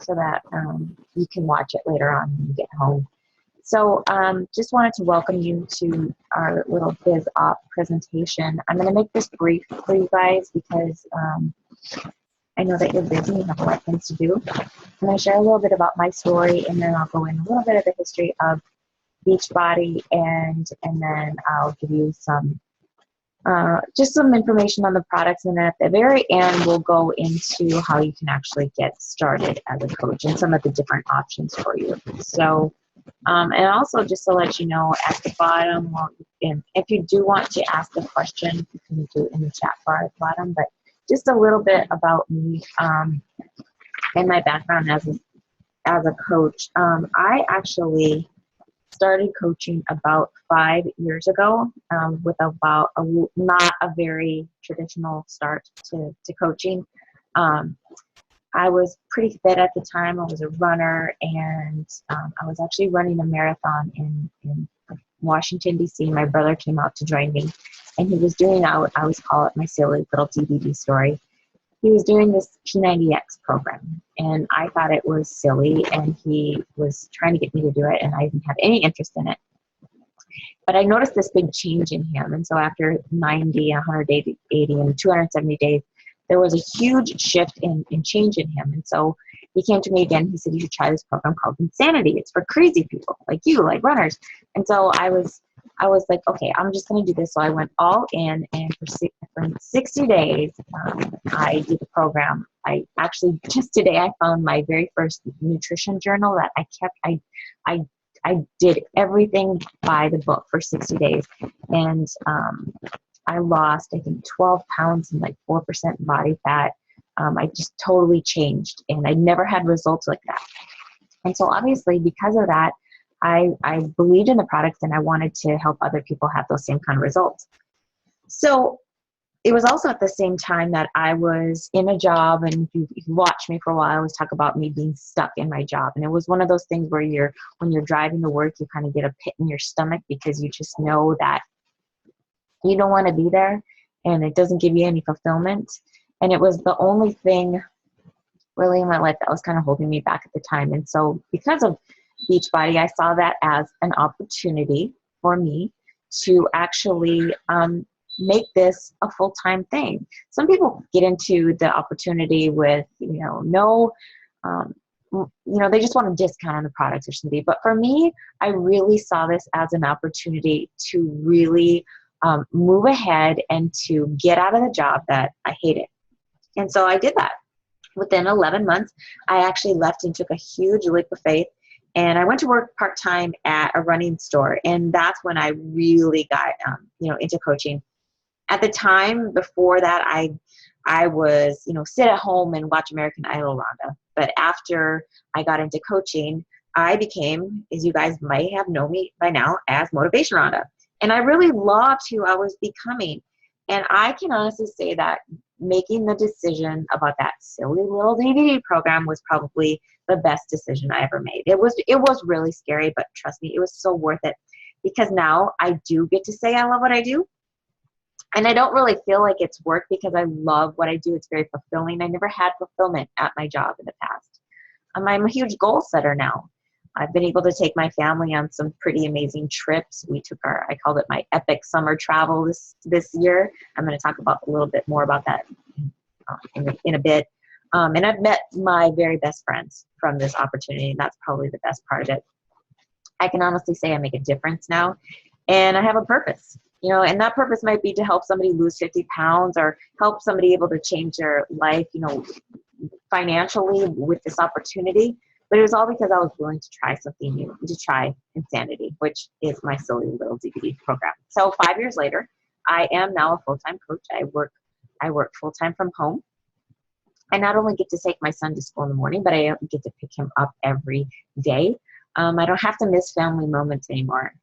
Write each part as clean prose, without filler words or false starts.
so that you can watch it later on when you get home. So just wanted to welcome you to our little Biz Op presentation. I'm going to make this brief for you guys because I know that you're busy and have a lot of things to do. I'm going to share a little bit about my story, and then I'll go in a little bit of the history of Beachbody, and then I'll give you some just some information on the products, and then at the very end we'll go into how you can actually get started as a coach and some of the different options for you. So and also just to let you know, at the bottom, if you do want to ask a question, you can do it in the chat bar at the bottom. But just a little bit about me and my background as a coach. I actually started coaching about 5 years ago with about not a very traditional start to coaching. I was pretty fit at the time. I was a runner, and I was actually running a marathon in Washington, D.C. My brother came out to join me, and he was doing, I always call it my silly little DVD story. He was doing this P90X program, and I thought it was silly, and he was trying to get me to do it, and I didn't have any interest in it. But I noticed this big change in him, and so after 90, 180, and 270 days, there was a huge shift in change in him. And so he came to me again. He said, you should try this program called Insanity. It's for crazy people like you, like runners. And so I was like, okay, I'm just going to do this. So I went all in, and for 60 days, I did the program. I actually, just today, I found my very first nutrition journal that I kept. I did everything by the book for 60 days. And I lost, I think, 12 pounds and like 4% body fat. I just totally changed, and I never had results like that. And so obviously because of that, I believed in the products, and I wanted to help other people have those same kind of results. So it was also at the same time that I was in a job, and if you watch me for a while, I always talk about me being stuck in my job. And it was one of those things where when you're driving to work, you kind of get a pit in your stomach because you just know that you don't want to be there, and it doesn't give you any fulfillment. And it was the only thing really in my life that was kind of holding me back at the time. And so because of Beachbody, I saw that as an opportunity for me to actually make this a full-time thing. Some people get into the opportunity with, they just want a discount on the products or something. But for me, I really saw this as an opportunity to really move ahead and to get out of the job that I hated. And so I did that. Within 11 months, I actually left and took a huge leap of faith. And I went to work part-time at a running store. And that's when I really got, into coaching. At the time before that, I was, sit at home and watch American Idol, Rhonda. But after I got into coaching, I became, as you guys might have known me by now, as Motivation Rhonda. And I really loved who I was becoming. And I can honestly say that making the decision about that silly little DVD program was probably the best decision I ever made. It was really scary, but trust me, it was so worth it, because now I do get to say I love what I do. And I don't really feel like it's work because I love what I do. It's very fulfilling. I never had fulfillment at my job in the past. I'm a huge goal setter now. I've been able to take my family on some pretty amazing trips. We took I called it my epic summer travel this year. I'm going to talk about a little bit more about that in a bit. And I've met my very best friends from this opportunity, and that's probably the best part of it. I can honestly say I make a difference now, and I have a purpose. And that purpose might be to help somebody lose 50 pounds or help somebody able to change their life, financially with this opportunity. But it was all because I was willing to try something new, to try Insanity, which is my silly little DVD program. So 5 years later, I am now a full-time coach. I work full-time from home. I not only get to take my son to school in the morning, but I get to pick him up every day. I don't have to miss family moments anymore.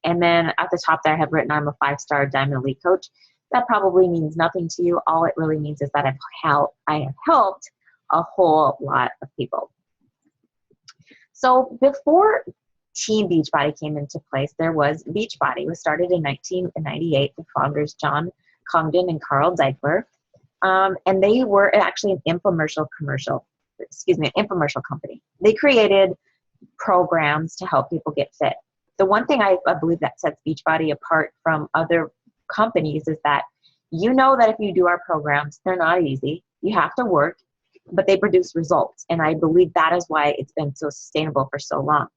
And then at the top there, I have written, I'm a 5-star Diamond Elite coach. That probably means nothing to you. All it really means is that I have helped a whole lot of people. So before Team Beachbody came into place, there was Beachbody. It was started in 1998. The founders, John Congdon and Carl Ziegler. And they were actually an infomercial commercial. excuse me, an infomercial company. They created programs to help people get fit. The one thing I believe that sets Beachbody apart from other companies is that you know that if you do our programs, they're not easy. You have to work, but they produce results. And I believe that is why it's been so sustainable for so long.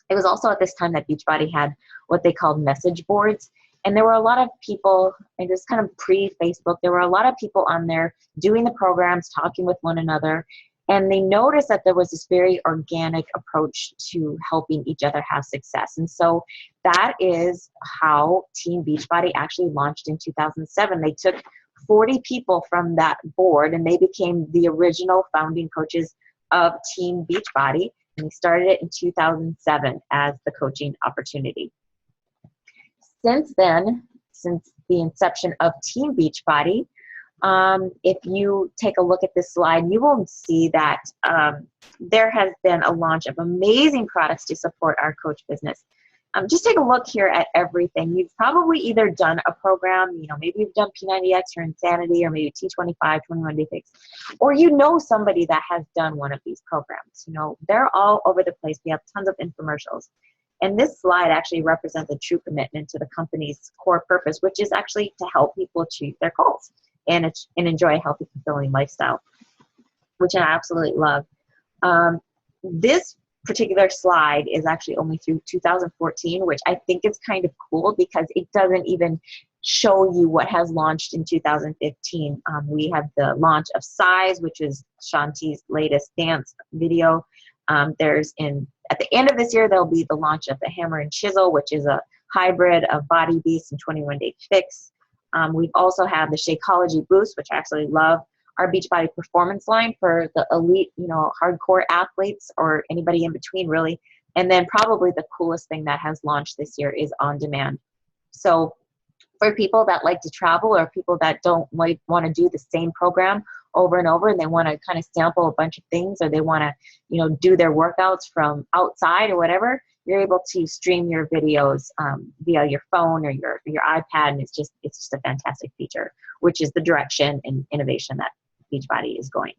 It was also at this time that Beachbody had what they called message boards. And there were a lot of people, and this kind of pre-Facebook, there were a lot of people on there doing the programs, talking with one another. And they noticed that there was this very organic approach to helping each other have success. And so that is how Team Beachbody actually launched in 2007. They took 40 people from that board, and they became the original founding coaches of Team Beachbody. And we started it in 2007 as the coaching opportunity. Since then, since the inception of Team Beachbody, if you take a look at this slide, you will see that there has been a launch of amazing products to support our coach business. Just take a look here at everything. You've probably either done a program, maybe you've done P90X or Insanity or maybe T25, 21 Day Fix, or you know somebody that has done one of these programs. They're all over the place. We have tons of infomercials. And this slide actually represents a true commitment to the company's core purpose, which is actually to help people achieve their goals and enjoy a healthy, fulfilling lifestyle, which I absolutely love. This particular slide is actually only through 2014, which I think is kind of cool because it doesn't even show you what has launched in 2015. We have the launch of Size, which is Shanti's latest dance video. At the end of this year, there'll be the launch of the Hammer and Chisel, which is a hybrid of Body Beast and 21 Day Fix. We've also had the Shakeology Boost, which I absolutely love. Our Beachbody Performance line for the elite, hardcore athletes or anybody in between, really. And then probably the coolest thing that has launched this year is On Demand. So for people that like to travel or people that don't want to do the same program over and over, and they want to kind of sample a bunch of things, or they want to, do their workouts from outside or whatever, you're able to stream your videos via your phone or your iPad, and it's just a fantastic feature, which is the direction and innovation that Beachbody is going.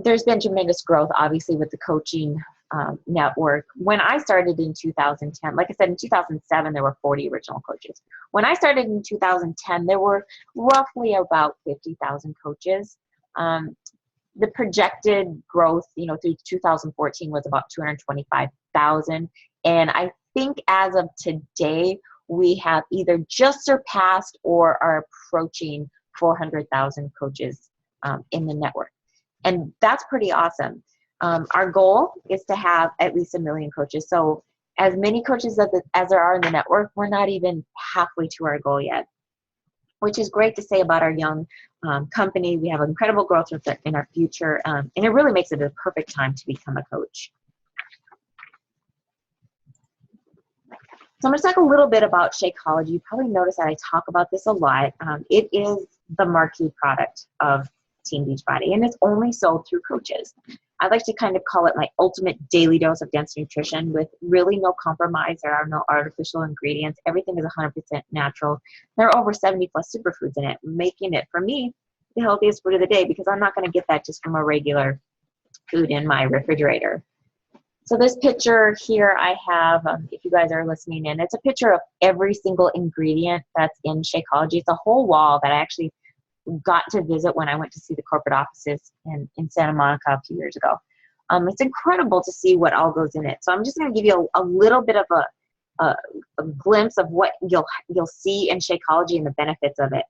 There's been tremendous growth, obviously, with the coaching network. When I started in 2010, like I said, in 2007, there were 40 original coaches. When I started in 2010, there were roughly about 50,000 coaches. The projected growth, through 2014 was about 225,000. And I think as of today, we have either just surpassed or are approaching 400,000 coaches in the network. And that's pretty awesome. Our goal is to have at least 1 million coaches. So as many coaches as there are in the network, we're not even halfway to our goal yet, which is great to say about our young company. We have incredible growth in our future, and it really makes it a perfect time to become a coach. So I'm going to talk a little bit about Shakeology. You probably noticed that I talk about this a lot. It is the marquee product of Team Beachbody, and it's only sold through coaches. I like to kind of call it my ultimate daily dose of dense nutrition with really no compromise. There are no artificial ingredients. Everything is 100% natural. There are over 70 plus superfoods in it, making it, for me, the healthiest food of the day because I'm not going to get that just from a regular food in my refrigerator. So this picture here I have, if you guys are listening in, it's a picture of every single ingredient that's in Shakeology. It's a whole wall that I actually got to visit when I went to see the corporate offices in Santa Monica a few years ago. It's incredible to see what all goes in it. So I'm just going to give you a little bit of a glimpse of what you'll see in Shakeology and the benefits of it.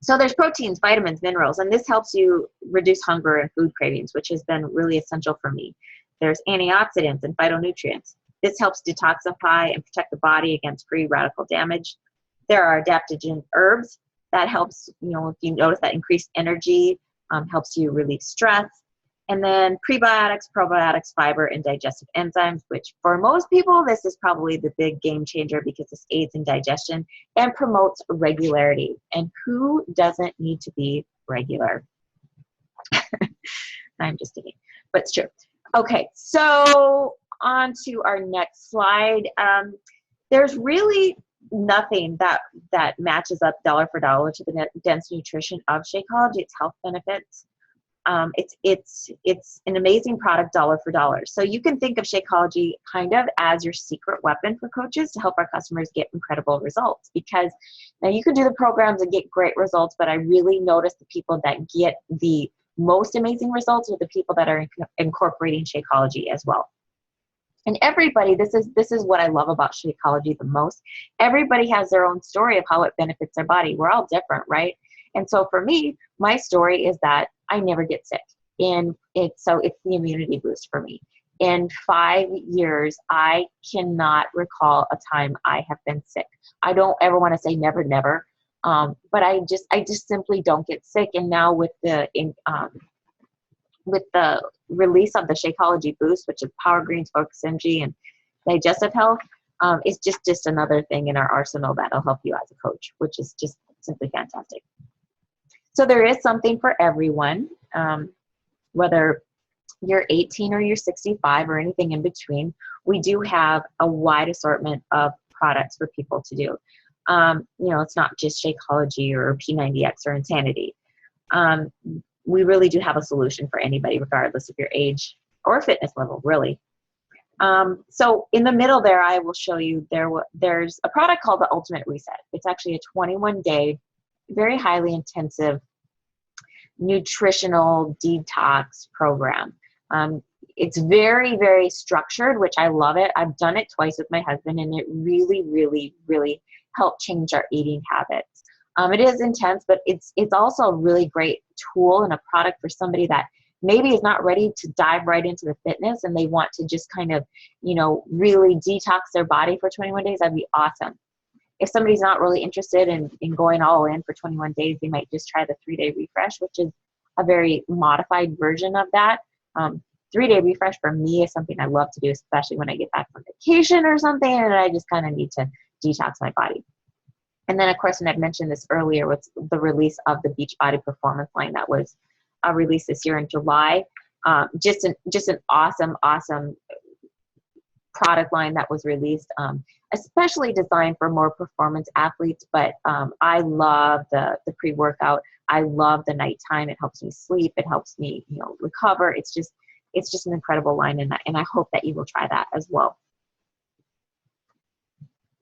So there's proteins, vitamins, minerals, and this helps you reduce hunger and food cravings, which has been really essential for me. There's antioxidants and phytonutrients. This helps detoxify and protect the body against free radical damage. There are adaptogen herbs. That helps, if you notice that increased energy, helps you relieve stress. And then prebiotics, probiotics, fiber, and digestive enzymes, which for most people, this is probably the big game changer because this aids in digestion and promotes regularity. And who doesn't need to be regular? I'm just kidding, but it's true. Okay, so on to our next slide. There's really nothing that matches up dollar for dollar to the dense nutrition of Shakeology. Its health benefits. It's an amazing product dollar for dollar. So you can think of Shakeology kind of as your secret weapon for coaches to help our customers get incredible results. Because now you can do the programs and get great results, but I really notice the people that get the most amazing results are the people that are incorporating Shakeology as well. And everybody, this is what I love about Shakeology the most. Everybody has their own story of how it benefits their body. We're all different, right? And so for me, my story is that I never get sick. And it's the immunity boost for me. In 5 years, I cannot recall a time I have been sick. I don't ever want to say never, never. But I just simply don't get sick. And now with the release of the Shakeology Boost, which is Power Greens, Focus Energy, and Digestive Health, it's just another thing in our arsenal that'll help you as a coach, which is just simply fantastic. So there is something for everyone, whether you're 18 or you're 65 or anything in between. We do have a wide assortment of products for people to do. It's not just Shakeology or P90X or Insanity. We really do have a solution for anybody, regardless of your age or fitness level, really. So in the middle there, I will show you there's a product called the Ultimate Reset. It's actually a 21-day, very highly intensive nutritional detox program. It's very, very structured, which I love it. I've done it twice with my husband, and it really, really, really helped change our eating habits. It is intense, but it's also a really great tool and a product for somebody that maybe is not ready to dive right into the fitness and they want to just kind of, really detox their body for 21 days. That'd be awesome. If somebody's not really interested in going all in for 21 days, they might just try the 3-day refresh, which is a very modified version of that. 3-day refresh for me is something I love to do, especially when I get back from vacation or something and I just kind of need to detox my body. And then, of course, and I've mentioned this earlier, with the release of the Beachbody Performance line that was released this year in July. Just an awesome product line that was released, especially designed for more performance athletes. But I love the pre-workout. I love the nighttime. It helps me sleep. It helps me, recover. It's just an incredible line, and I hope that you will try that as well.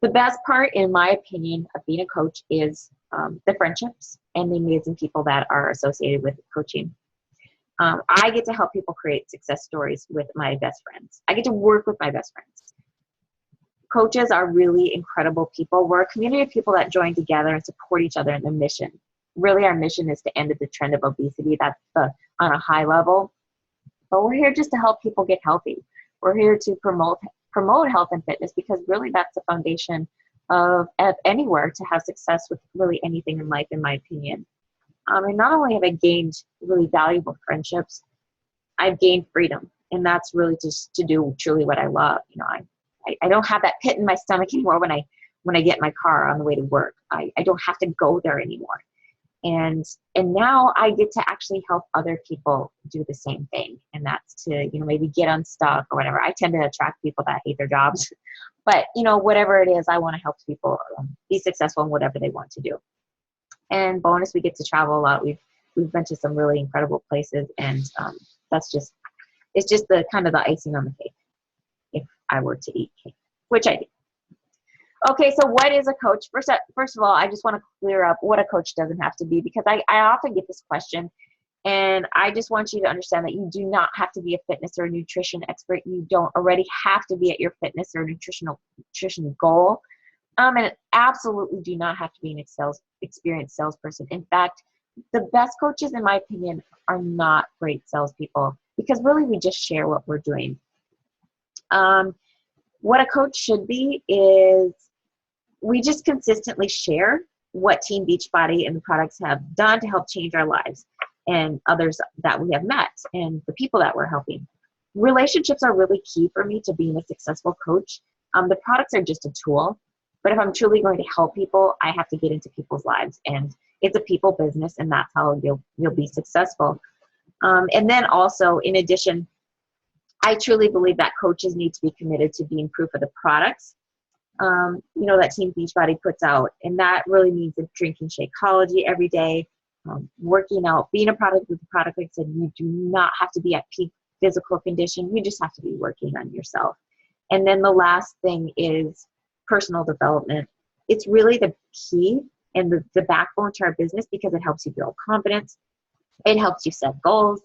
The best part, in my opinion, of being a coach is the friendships and the amazing people that are associated with coaching. I get to help people create success stories with my best friends. I get to work with my best friends. Coaches are really incredible people. We're a community of people that join together and support each other in the mission. Really, our mission is to end the trend of obesity. That's on a high level. But we're here just to help people get healthy. We're here to promote health and fitness, because really that's the foundation of anywhere to have success with really anything in life, in my opinion. And not only have I gained really valuable friendships, I've gained freedom, and that's really just to do truly what I love. I don't have that pit in my stomach anymore when I get in my car on the way to work. I don't have to go there anymore. And now I get to actually help other people do the same thing. And that's to, maybe get unstuck or whatever. I tend to attract people that hate their jobs. But, whatever it is, I want to help people be successful in whatever they want to do. And bonus, we get to travel a lot. We've been to some really incredible places. And it's just the kind of the icing on the cake if I were to eat cake, which I do. Okay, so what is a coach? First of all, I just want to clear up what a coach doesn't have to be, because I often get this question, and I just want you to understand that you do not have to be a fitness or nutrition expert. You don't already have to be at your fitness or nutrition goal, and absolutely do not have to be an experienced salesperson. In fact, the best coaches, in my opinion, are not great salespeople, because really we just share what we're doing. What a coach should be is we just consistently share what Team Beachbody and the products have done to help change our lives and others that we have met and the people that we're helping. Relationships are really key for me to being a successful coach. The products are just a tool, but if I'm truly going to help people, I have to get into people's lives, and it's a people business, and that's how you'll be successful. And then also, in addition, I truly believe that coaches need to be committed to being proof of the products that Team Beachbody puts out. And that really means drinking Shakeology every day, working out, being a product with the product. Like I said, you do not have to be at peak physical condition. You just have to be working on yourself. And then the last thing is personal development. It's really the key and the backbone to our business because it helps you build confidence. It helps you set goals.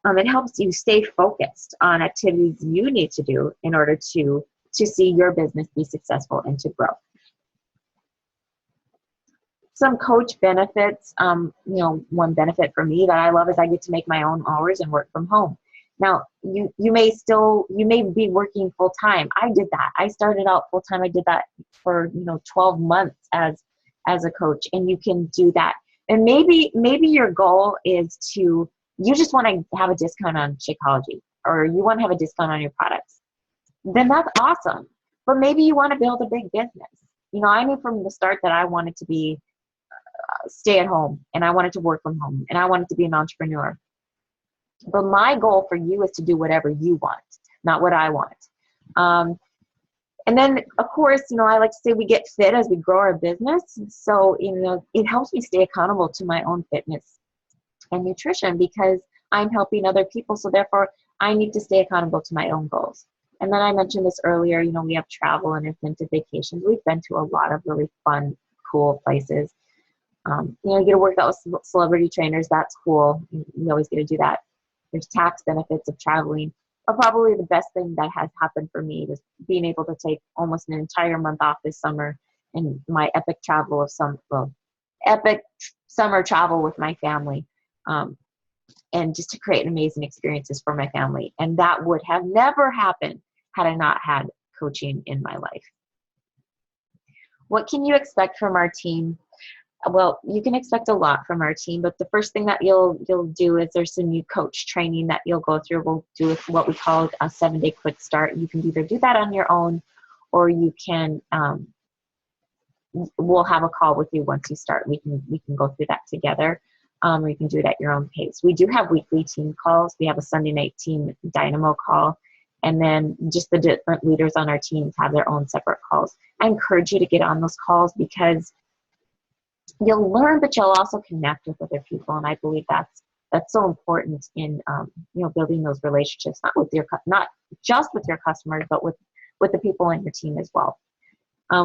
It helps you stay focused on activities you need to do in order to see your business be successful and to grow. Some coach benefits, one benefit for me that I love is I get to make my own hours and work from home. Now, you may be working full time. I did that. I started out full time. I did that for 12 months as a coach, and you can do that. And maybe your goal is you just want to have a discount on Shakeology, or you want to have a discount on your products. Then that's awesome. But maybe you want to build a big business. I knew from the start that I wanted to be stay at home, and I wanted to work from home, and I wanted to be an entrepreneur. But my goal for you is to do whatever you want, not what I want. And then, of course, I like to say we get fit as we grow our business. So, it helps me stay accountable to my own fitness and nutrition because I'm helping other people. So therefore, I need to stay accountable to my own goals. And then I mentioned this earlier, we have travel and incentive vacations. We've been to a lot of really fun, cool places. You get to work out with celebrity trainers. That's cool. You always get to do that. There's tax benefits of traveling. But probably the best thing that has happened for me was being able to take almost an entire month off this summer and my epic summer travel with my family, and just to create amazing experiences for my family. And that would have never happened had I not had coaching in my life. What can you expect from our team? Well, you can expect a lot from our team, but the first thing that you'll do is there's some new coach training that you'll go through. We'll do what we call a 7-day quick start. You can either do that on your own, or you can we'll have a call with you once you start. We can go through that together. Or you can do it at your own pace. We do have weekly team calls. We have a Sunday night team dynamo call, and then just the different leaders on our teams have their own separate calls. I encourage you to get on those calls because you'll learn, but you'll also connect with other people, and I believe that's so important in building those relationships, not just with your customers, but with the people on your team as well.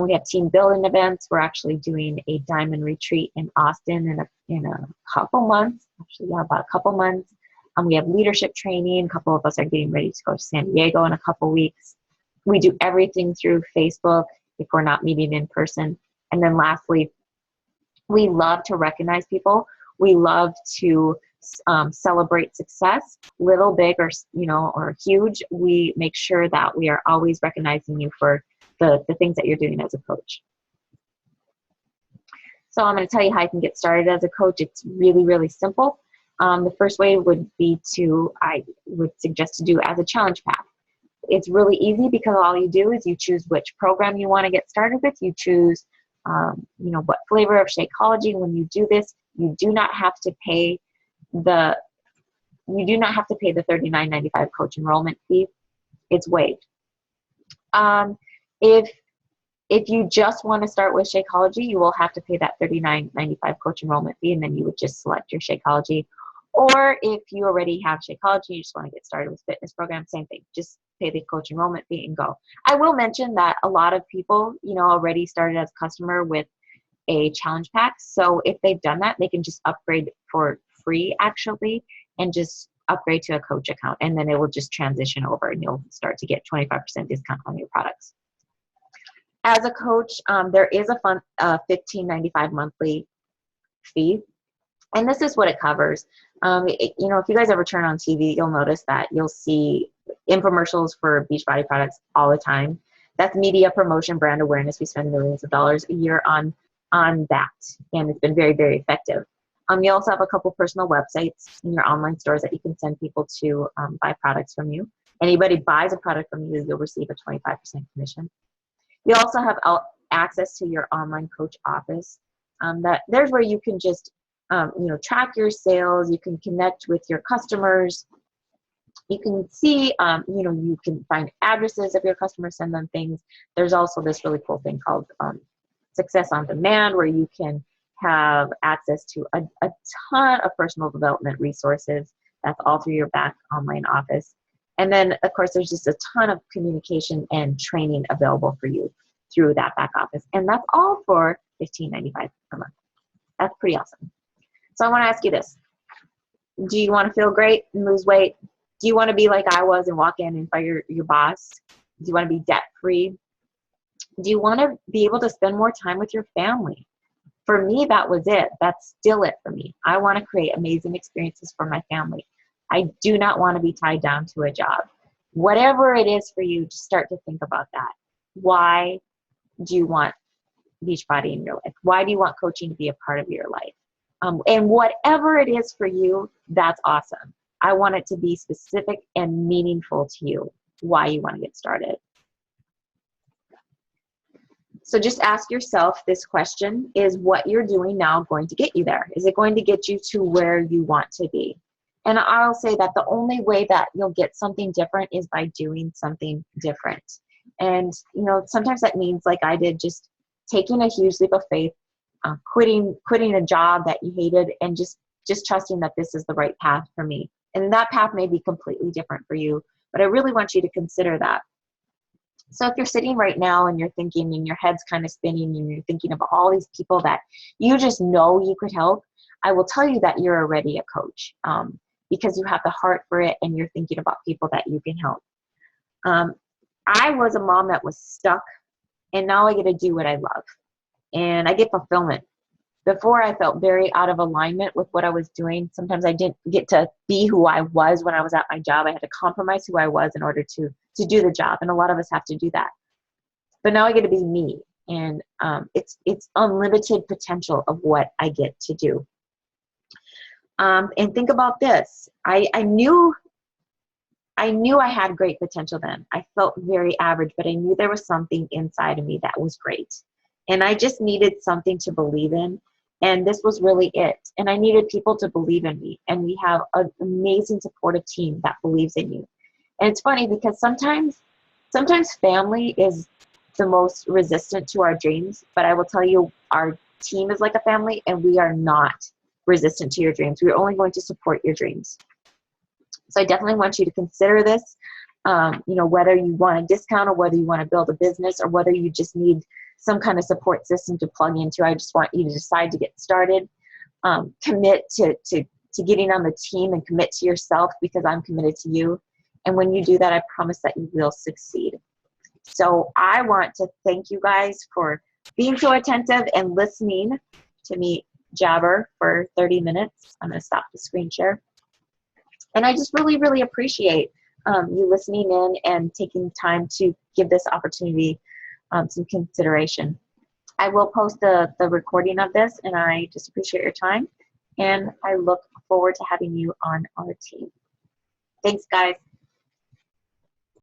We have team building events. We're actually doing a diamond retreat in Austin in a couple months. About a couple months. We have leadership training. A couple of us are getting ready to go to San Diego in a couple weeks. We do everything through Facebook if we're not meeting in person. And then lastly, we love to recognize people. We love to celebrate success, little, big, or huge. We make sure that we are always recognizing you for the things that you're doing as a coach. So I'm going to tell you how you can get started as a coach. It's really, really simple. The first way would be I would suggest to do as a challenge pack. It's really easy because all you do is you choose which program you want to get started with. You choose what flavor of Shakeology. When you do this, you do not have to pay the $39.95 coach enrollment fee. It's waived. If you just want to start with Shakeology, you will have to pay that $39.95 coach enrollment fee, and then you would just select your Shakeology. Or if you already have Shakeology, you just want to get started with fitness program, same thing. Just pay the coach enrollment fee and go. I will mention that a lot of people, already started as a customer with a challenge pack. So if they've done that, they can just upgrade for free, actually, and just upgrade to a coach account. And then it will just transition over, and you'll start to get 25% discount on your products. As a coach, there is a fun $15.95 monthly fee. And this is what it covers. If you guys ever turn on TV, you'll notice that you'll see infomercials for Beachbody products all the time. That's media promotion, brand awareness. We spend millions of dollars a year on that, and it's been very, very effective. You also have a couple personal websites in your online stores that you can send people to buy products from you. Anybody buys a product from you, you'll receive a 25% commission. You also have access to your online coach office. There's where you can just track your sales. You can connect with your customers. You can see, you can find addresses of your customers, send them things. There's also this really cool thing called Success on Demand, where you can have access to a ton of personal development resources. That's all through your back online office. And then, of course, there's just a ton of communication and training available for you through that back office. And that's all for $15.95 per month. That's pretty awesome. So I want to ask you this. Do you want to feel great and lose weight? Do you want to be like I was and walk in and fire your boss? Do you want to be debt-free? Do you want to be able to spend more time with your family? For me, that was it. That's still it for me. I want to create amazing experiences for my family. I do not want to be tied down to a job. Whatever it is for you, just start to think about that. Why do you want Beachbody in your life? Why do you want coaching to be a part of your life? And whatever it is for you, that's awesome. I want it to be specific and meaningful to you, why you want to get started. So just ask yourself this question: is what you're doing now going to get you there? Is it going to get you to where you want to be? And I'll say that the only way that you'll get something different is by doing something different. And, sometimes that means, like I did, just taking a huge leap of faith, quitting a job that you hated, and just trusting that this is the right path for me. And that path may be completely different for you, but I really want you to consider that. So if you're sitting right now and you're thinking and your head's kind of spinning and you're thinking about all these people that you just know you could help, I will tell you that you're already a coach, because you have the heart for it and you're thinking about people that you can help. I was a mom that was stuck, and now I get to do what I love, and I get fulfillment. Before, I felt very out of alignment with what I was doing. Sometimes I didn't get to be who I was when I was at my job. I had to compromise who I was in order to do the job, and a lot of us have to do that. But now I get to be me, and it's unlimited potential of what I get to do. And think about this. I knew I had great potential then. I felt very average, but I knew there was something inside of me that was great. And I just needed something to believe in. And this was really it. And I needed people to believe in me. And we have an amazing supportive team that believes in you. And it's funny because sometimes family is the most resistant to our dreams. But I will tell you, our team is like a family, and we are not resistant to your dreams. We're only going to support your dreams. So I definitely want you to consider this, whether you want a discount or whether you want to build a business or whether you just need some kind of support system to plug into. I just want you to decide to get started, commit to getting on the team, and commit to yourself, because I'm committed to you. And when you do that, I promise that you will succeed. So I want to thank you guys for being so attentive and listening to me jabber for 30 minutes. I'm going to stop the screen share. And I just really, really appreciate you listening in and taking time to give this opportunity some consideration. I will post the recording of this, and I just appreciate your time. And I look forward to having you on our team. Thanks, guys.